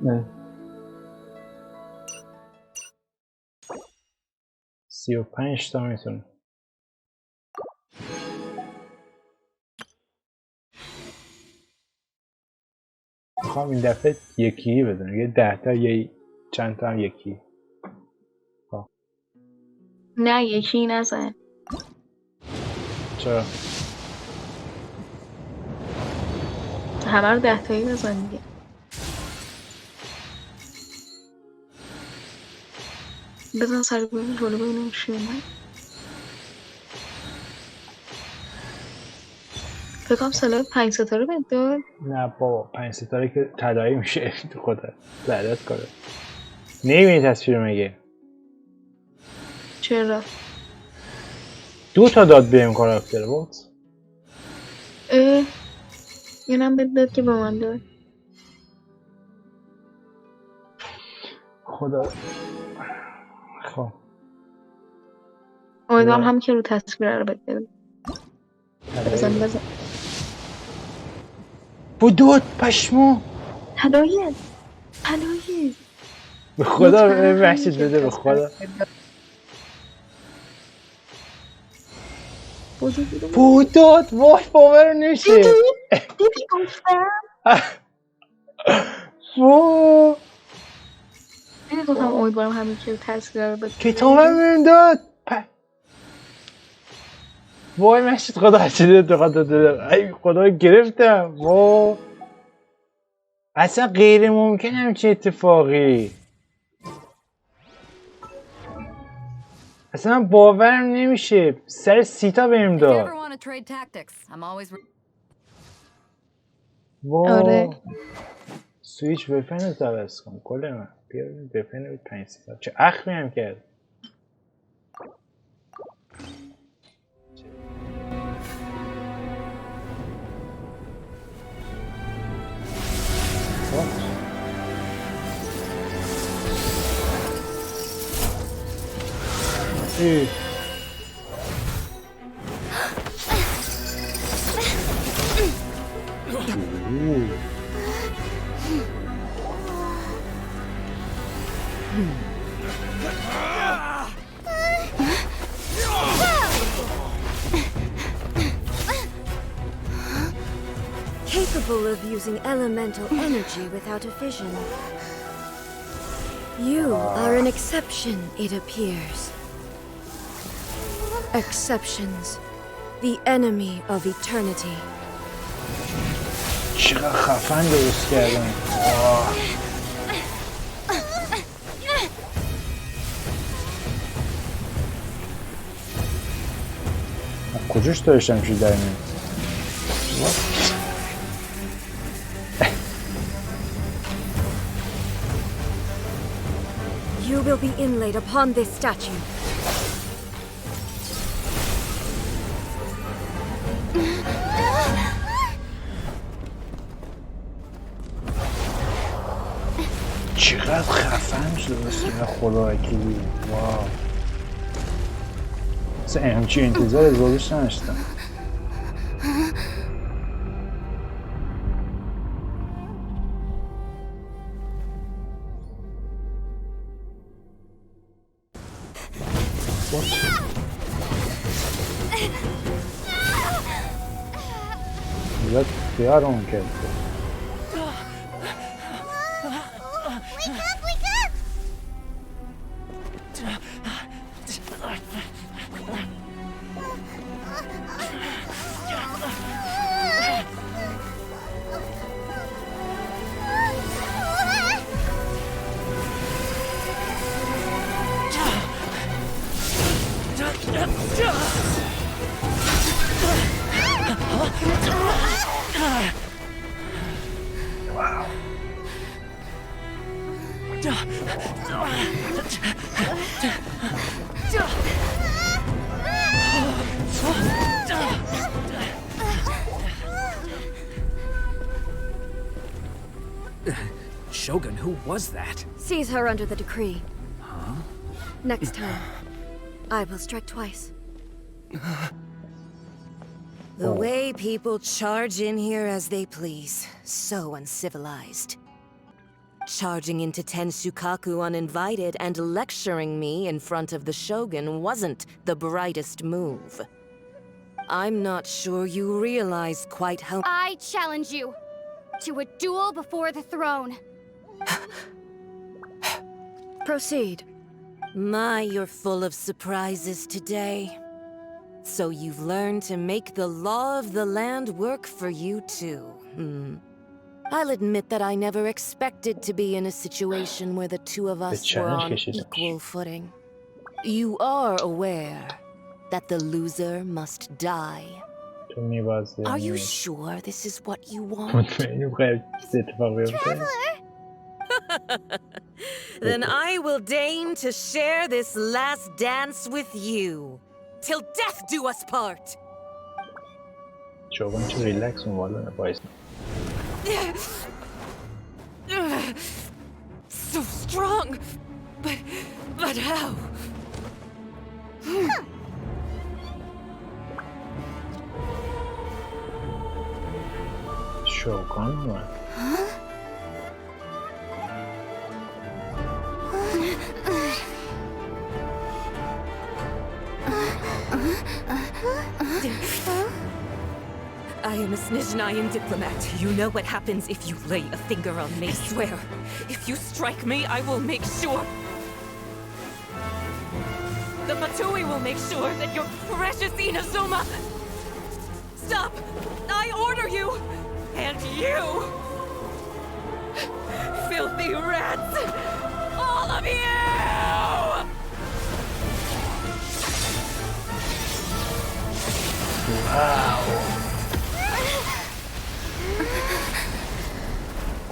نه 35 تا میتونه. میخوام این دفعه یکی بدونم، یه 10 تا یه چند تا هم یکی. نه یکی نزن. چرا؟ همه رو 10 تایی بزن دیگه. بزن سر گوی جلو ببینم چی اومد. فکرم سلاح 5 ستاره بهت داد. نه بابا 5 ستاره که طلایی میشه تو خدا لعنت کنه. نمیبینی تصویر مگه؟ چرا؟ 2 تا داد بهم کاراکتر بود. اینم بهت داد که به من داد. خدا. خب امیدوارم هم که رو تصویر رو بهت بده. بزن بودود پشمو طلاییه به خدا ببخشید بده به خدا. بودود وای باور نمیشه. دیدی گفتم وای دیدی گفتم امیدوارم همین که رو تصویر رو بده. کتابم بهم داد. وای مشید خدا هرچی داد. ای خدا گرفتم. وای اصلا غیر ممکن همچین اتفاقی. اصلا باورم نمیشه سر 30 تا بهم داد. آره سویچ وپن رو عوض کن کل من بیا وپن رو 5 تا چه اخمی هم کرد. Capable of using elemental energy without a fission. You are an exception, it appears. Exceptions, the enemy of eternity. چقدر خفن درست کردن. کجاش داشتم شو در میاد. You will be inlaid upon this statue. چقدر خفن درست کردن خدا وکیلی. واو اصلا همچین انتظار از بابش نداشتم. زیاد خیارمون کرد. Shogun, who was that? Seize her under the decree. Huh? Next time, I will strike twice. The way people charge in here as they please. So uncivilized. Charging into Tenshukaku uninvited and lecturing me in front of the Shogun wasn't the brightest move. I'm not sure you realize quite how— I challenge you to a duel before the throne. Proceed. My, you're full of surprises today. So you've learned to make the law of the land work for you too, I'll admit that I never expected to be in a situation where the two of us were on equal footing. You are aware that the loser must die. Are you sure this is what you want? Then I will deign to share this last dance with you. Till death do us part! شوگان چه ریلکس اون باعث So strong, but how? شوگان I am a Snezhnayan diplomat. You know what happens if you lay a finger on me. I swear, if you strike me, I will make sure. The Fatui will make sure that your precious Inazuma— Stop! I order you! And you! Filthy rats! All of you! Wow!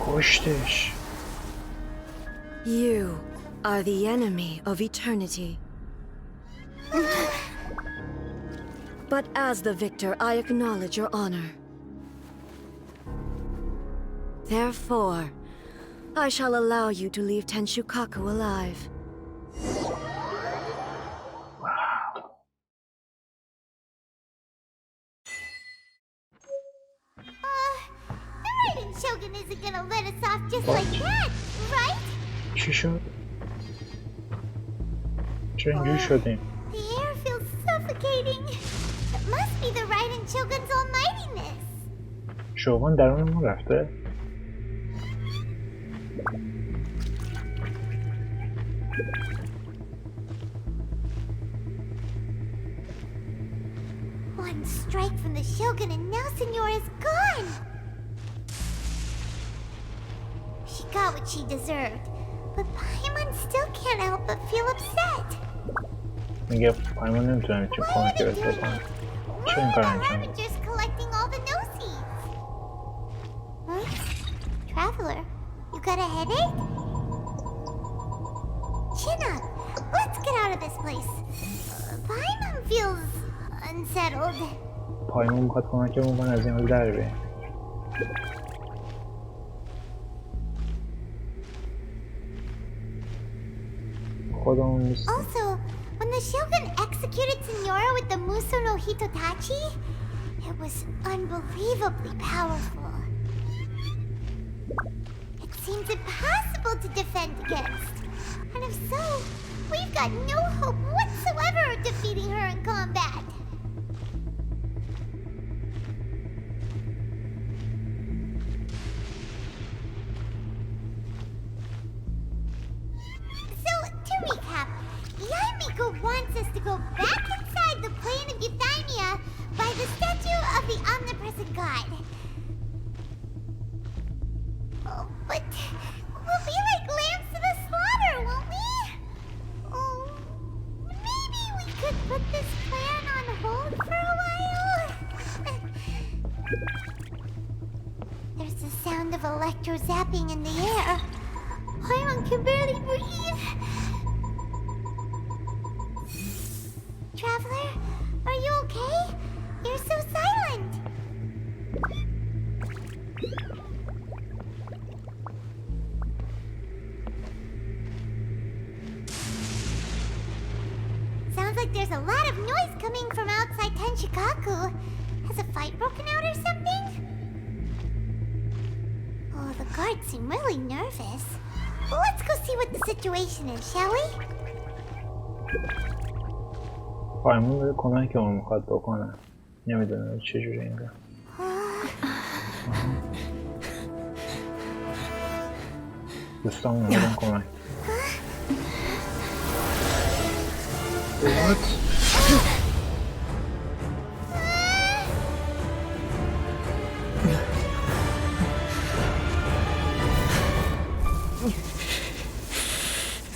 کشتش. You are the enemy of eternity. But as the victor, I acknowledge your honor. Therefore, I shall allow you to leave Tenshukaku alive. Raiden Shogun isn't gonna let us off just like that, right? چی شد؟ چرا اینجوری شدیم؟ The air feels suffocating. It must be the Raiden Shogun's almightiness. شوگان درونمون رفته؟ One strike from the Shogun and now Signora's gone. She got what she deserved, but Paimon still can't help but feel upset. میگه پایمان نمیتونم چه کمکی بهت بکنم. چه این کار انجام میدی؟ Just collecting all the no-seeds. Huh? Traveler, you got a headache? Chin up. Let's get out of this place. Paimon feels unsettled. پایمان میخواد کمکمون کنه از این حال در بیاییم. خودمون نیست. Also, when the Shogun executed Signora with the Muso no Hitotachi, it was unbelievably powerful. It seems impossible to defend against. And if so, we've got no hope whatsoever of defeating her in combat. So, to recap, Miko wants us to go back inside the plane of Euthymia by the statue of the omnipresent god. Oh, but we'll be like lambs to the slaughter, won't we? Oh, maybe we could put this plan on hold for a while? There's the sound of electro-zapping in the air. Paimon can barely breathe. Traveler, are you okay? You're so silent. Sounds like there's a lot of noise coming from outside Tenshukaku. Has a fight broken out or something? Oh, the guards seem really nervous. Well, let's go see what the situation is, shall we? پایمون داره کمکمون میخواد بکنه. نمیدونم چجوری اینگاه. دوستامون اومدن کمک.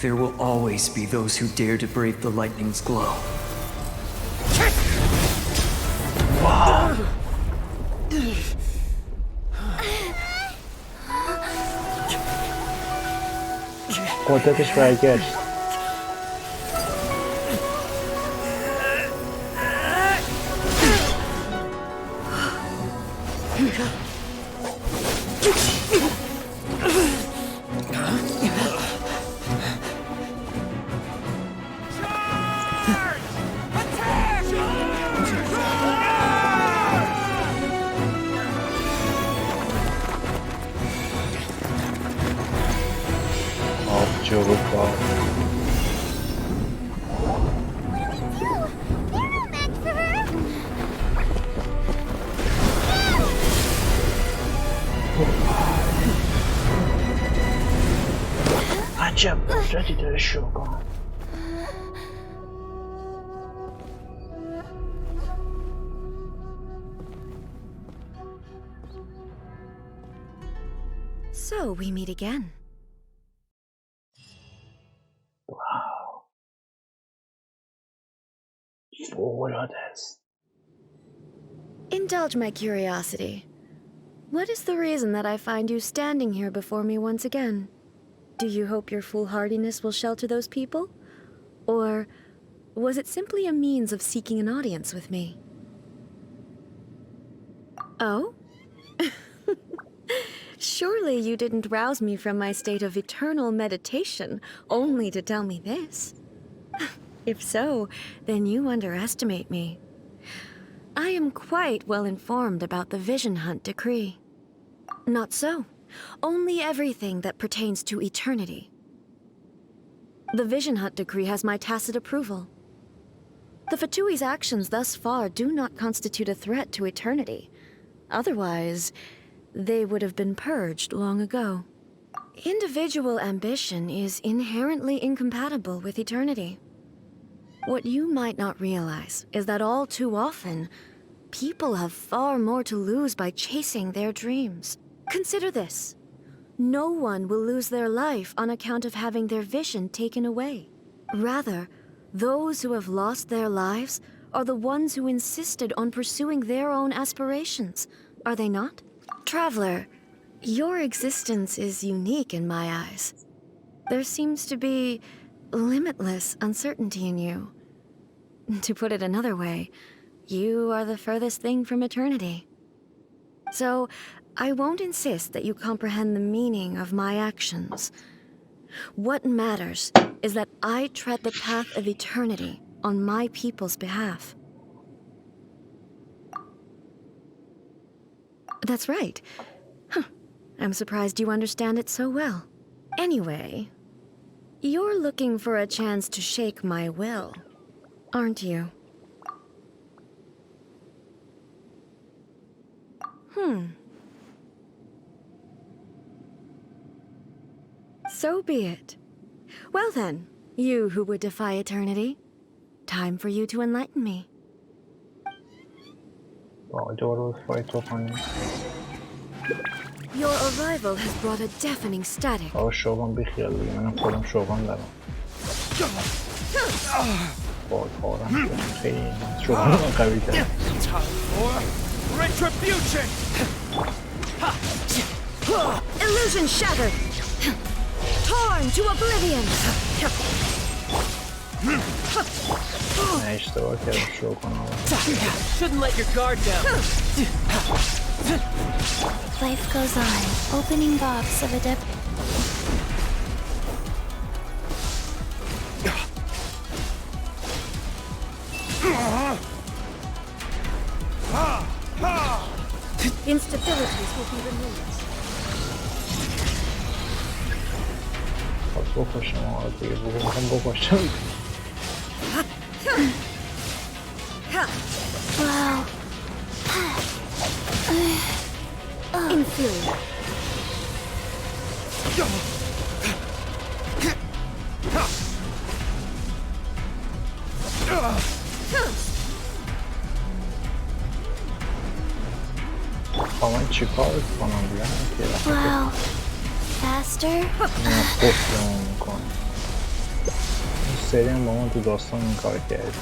There will always be those who dare to brave the lightning's glow. Wow. قدرتش برگشت. عجب قدرتی داره شوگان. So we meet again. Wow. فوق‌العاده است. Indulge my curiosity. What is the reason that I find you standing here before me once again? Do you hope your foolhardiness will shelter those people? Or was it simply a means of seeking an audience with me? Oh? Surely you didn't rouse me from my state of eternal meditation only to tell me this. If so, then you underestimate me. I am quite well informed about the Vision Hunt decree. Not so. Only everything that pertains to eternity. The Vision Hunt decree has my tacit approval. The Fatui's actions thus far do not constitute a threat to eternity. Otherwise, they would have been purged long ago. Individual ambition is inherently incompatible with eternity. What you might not realize is that all too often, people have far more to lose by chasing their dreams. Consider this. No one will lose their life on account of having their vision taken away. Rather, those who have lost their lives are the ones who insisted on pursuing their own aspirations, are they not? Traveler, your existence is unique in my eyes. There seems to be limitless uncertainty in you. To put it another way, you are the furthest thing from eternity. So, I won't insist that you comprehend the meaning of my actions. What matters is that I tread the path of eternity on my people's behalf. That's right. Huh. I'm surprised you understand it so well. Anyway, you're looking for a chance to shake my will, aren't you? So be it. Well then, you who would defy eternity, time for you to enlighten me. Your arrival has brought a deafening static. شوگان بیخیال دیگه منم خودم شوگان دارم. خودم خیلی شوگان قوی تر. Retribution! Illusion shattered! Torn to oblivion! نه اشتباه کردم شوگان آورد. Shouldn't let your guard down. Life goes on. Opening box of a خب بکشم آقا دیگه بکشم Wow. Inferior. با من چی کار کنم بیان که Wow. Faster. من قفلمون میکنم این سری هم با من تو داستان این کار کردی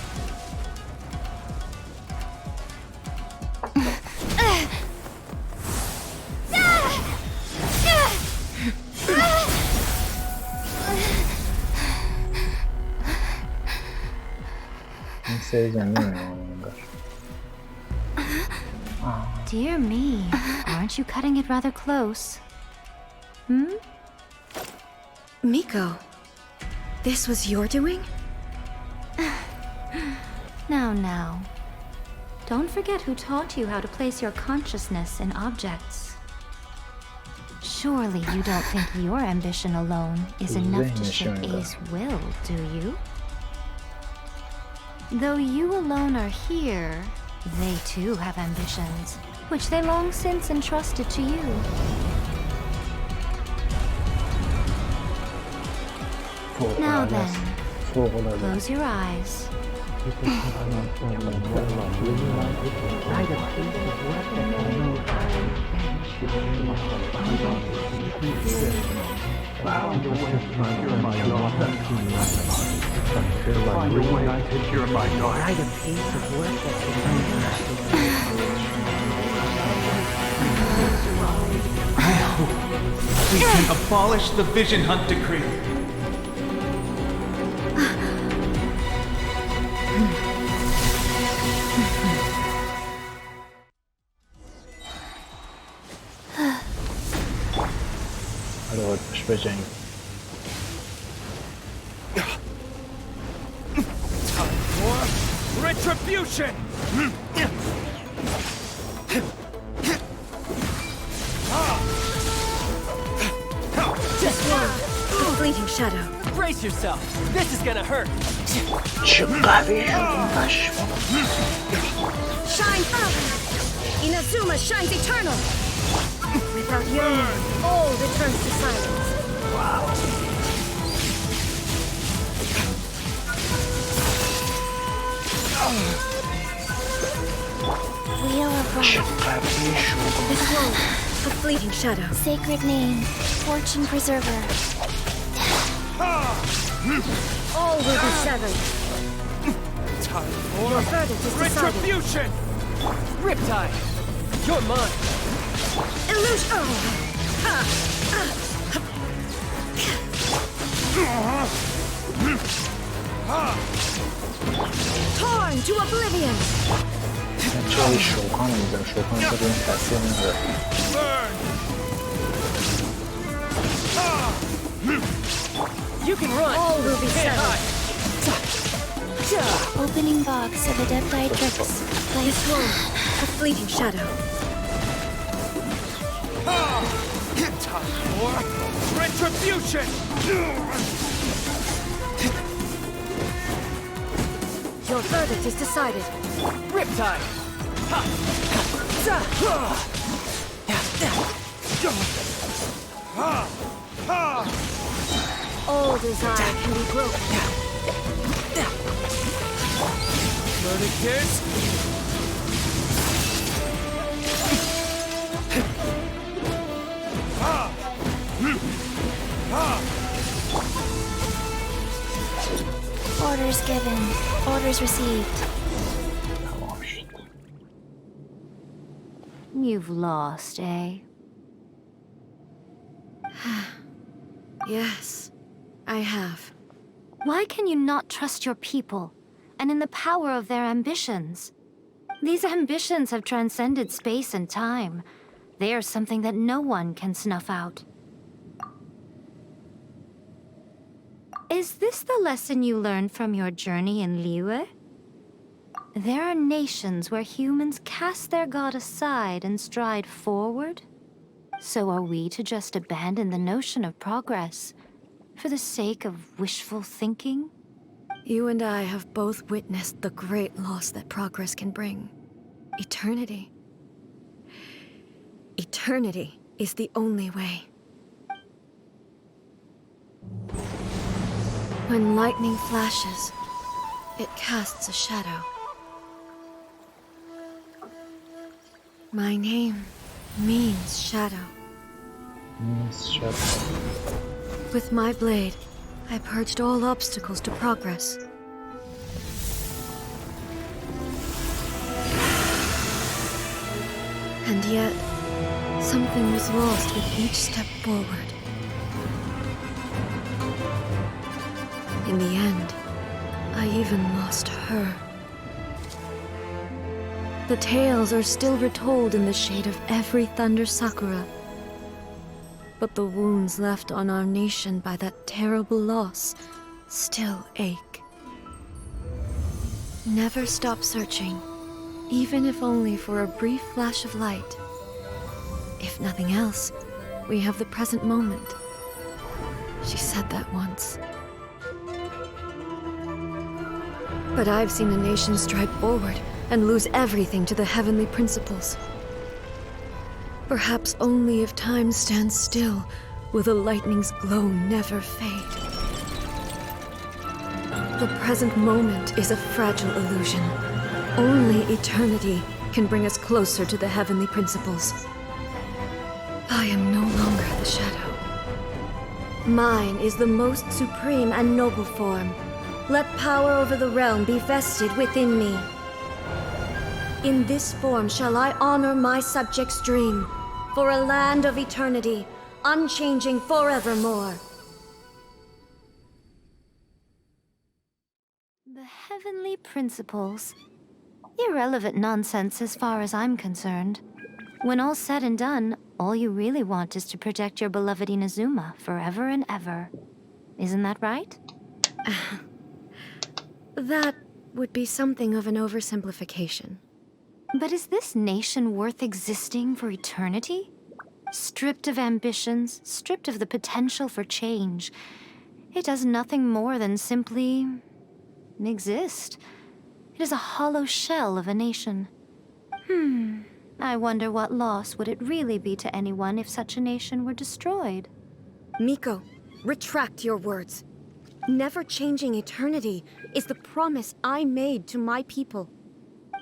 این سری زمین میمونم Dear me, aren't you cutting it rather close? Hmm? Miko, this was your doing? Now. Don't forget who taught you how to place your consciousness in objects. Surely you don't think your ambition alone is enough to shape A's will, do you? Though you alone are here, they too have ambitions, which they long since entrusted to you. Now then, close your eyes. We can abolish the Vision Hunt Decree. حالا باید باش بجنگیم Retribution! Just one. A fleeting shadow. Brace yourself. This is gonna hurt. چه قوی شدیم پشما Shine up! Inazuma shines eternal! Without yearning, all returns to silence. Wheel of چه Life. قوی شدیم This one, a fleeting shadow. Sacred name. Fortune preserver. All will be severed. Time for Your verdict is decided. retribution! Riptide, you're mine. Illusion! Torn to oblivion! من چه شوگان میزم شوگان شده این تاثیر نداره Burn! You can run. All will be Can't severed. hide. Opening box of Adepti Tricks. This one, a fleeting shadow. Time for retribution! Your verdict is decided. Riptide! All desire can be broken. Verdict is Orders given. Orders received. تمام شد You've lost, eh? Yes, I have. Why can you not trust your people, and in the power of their ambitions? These ambitions have transcended space and time. They are something that no one can snuff out. Is this the lesson you learned from your journey in Liyue? There are nations where humans cast their god aside and stride forward. So are we to just abandon the notion of progress for the sake of wishful thinking? You and I have both witnessed the great loss that progress can bring. Eternity. Eternity is the only way. When lightning flashes, it casts a shadow. My name means shadow. With my blade, I purged all obstacles to progress. And yet, something was lost with each step forward. In the end, I even lost her. The tales are still retold in the shade of every thunder sakura. But the wounds left on our nation by that terrible loss still ache. Never stop searching, even if only for a brief flash of light. If nothing else, we have the present moment. She said that once. But I've seen a nation stride forward and lose everything to the heavenly principles. Perhaps only if time stands still will the lightning's glow never fade. The present moment is a fragile illusion. Only eternity can bring us closer to the heavenly principles. I am no longer the shadow. Mine is the most supreme and noble form. Let power over the realm be vested within me. In this form shall I honor my subjects' dream, for a land of eternity, unchanging forevermore. The heavenly principles. Irrelevant nonsense as far as I'm concerned. When all's said and done, all you really want is to protect your beloved Inazuma forever and ever. Isn't that right? That would be something of an oversimplification. But is this nation worth existing for eternity? Stripped of ambitions, stripped of the potential for change, it does nothing more than simply exist. It is a hollow shell of a nation. I wonder what loss would it really be to anyone if such a nation were destroyed? Miko, retract your words. Never changing eternity is the promise I made to my people.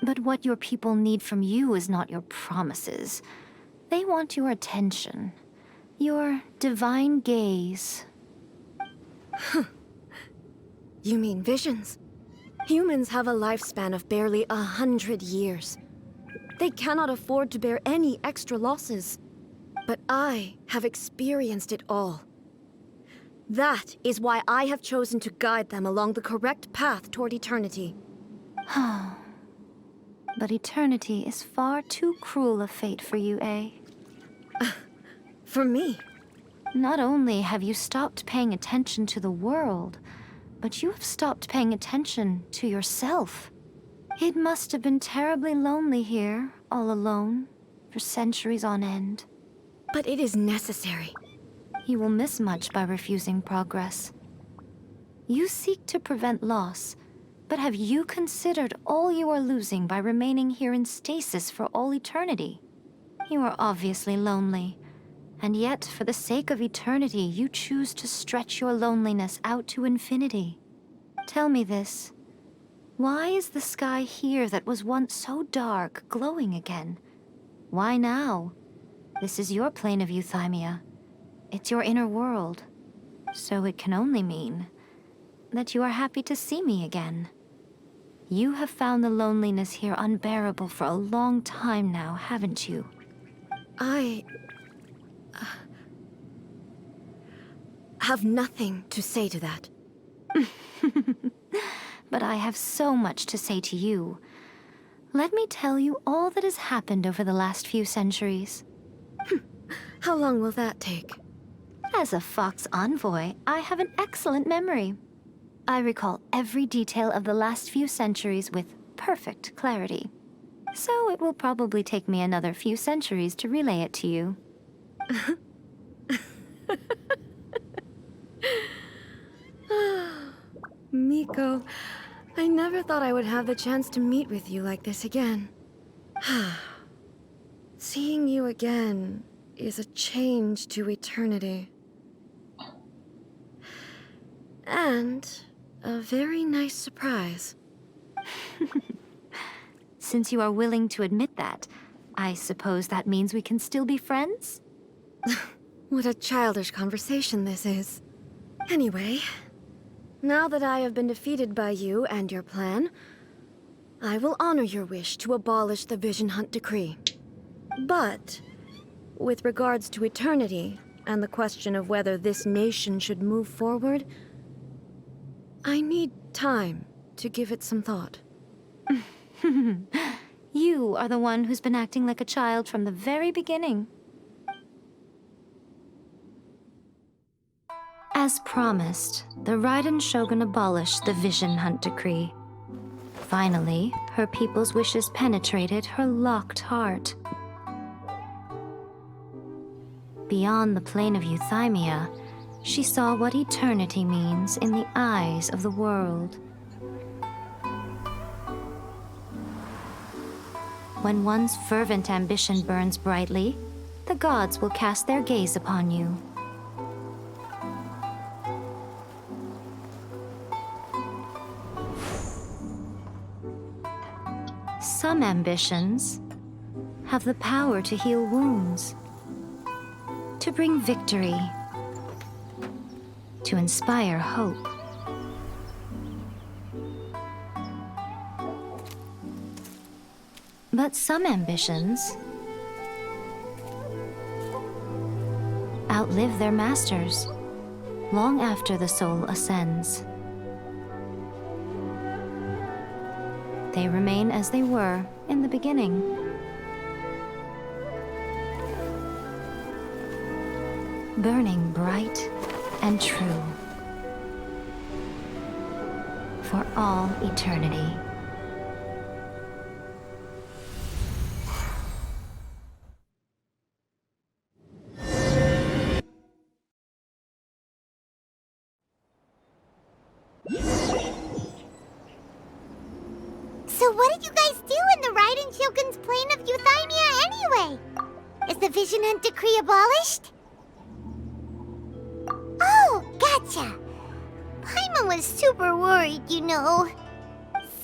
But what your people need from you is not your promises. They want your attention. Your divine gaze. You mean visions? Humans have a lifespan of barely 100 years. They cannot afford to bear any extra losses. But I have experienced it all. That is why I have chosen to guide them along the correct path toward eternity. But eternity is far too cruel a fate for you, eh? For me? Not only have you stopped paying attention to the world, but you have stopped paying attention to yourself. It must have been terribly lonely here, all alone, for centuries on end. But it is necessary. You will miss much by refusing progress. You seek to prevent loss, but have you considered all you are losing by remaining here in stasis for all eternity? You are obviously lonely, and yet for the sake of eternity, you choose to stretch your loneliness out to infinity. Tell me this. Why is the sky here that was once so dark glowing again? Why now? This is your plane of euthymia. It's your inner world. So it can only mean that you are happy to see me again. You have found the loneliness here unbearable for a long time now, haven't you? I have nothing to say to that. But I have so much to say to you. Let me tell you all that has happened over the last few centuries. How long will that take? As a Fox envoy, I have an excellent memory. I recall every detail of the last few centuries with perfect clarity. So it will probably take me another few centuries to relay it to you. Miko, I never thought I would have the chance to meet with you like this again. Seeing you again is a change to eternity. And a very nice surprise. Since you are willing to admit that, I suppose that means we can still be friends? What a childish conversation this is. Anyway, now that I have been defeated by you and your plan, I will honor your wish to abolish the Vision Hunt Decree. But, with regards to eternity, and the question of whether this nation should move forward, I need time to give it some thought. You are the one who's been acting like a child from the very beginning. As promised, the Raiden Shogun abolished the Vision Hunt Decree. Finally, her people's wishes penetrated her locked heart. Beyond the plane of euthymia, she saw what eternity means in the eyes of the world. When one's fervent ambition burns brightly, the gods will cast their gaze upon you. Some ambitions have the power to heal wounds, to bring victory, to inspire hope. But some ambitions outlive their masters long after the soul ascends. They remain as they were in the beginning. Burning bright and true for all eternity. So what did you guys do in the Raiden Shogun's plane of euthymia anyway? Is the Vision Hunt Decree abolished? Oh, gotcha. Paimon was super worried, you know.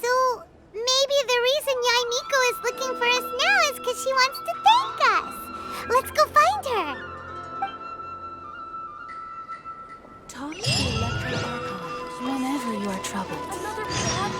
So maybe the reason Yai Miko is looking for us now is because she wants to thank us. Let's go find her. Talk to the Electro Archives whenever you are troubled. Another bad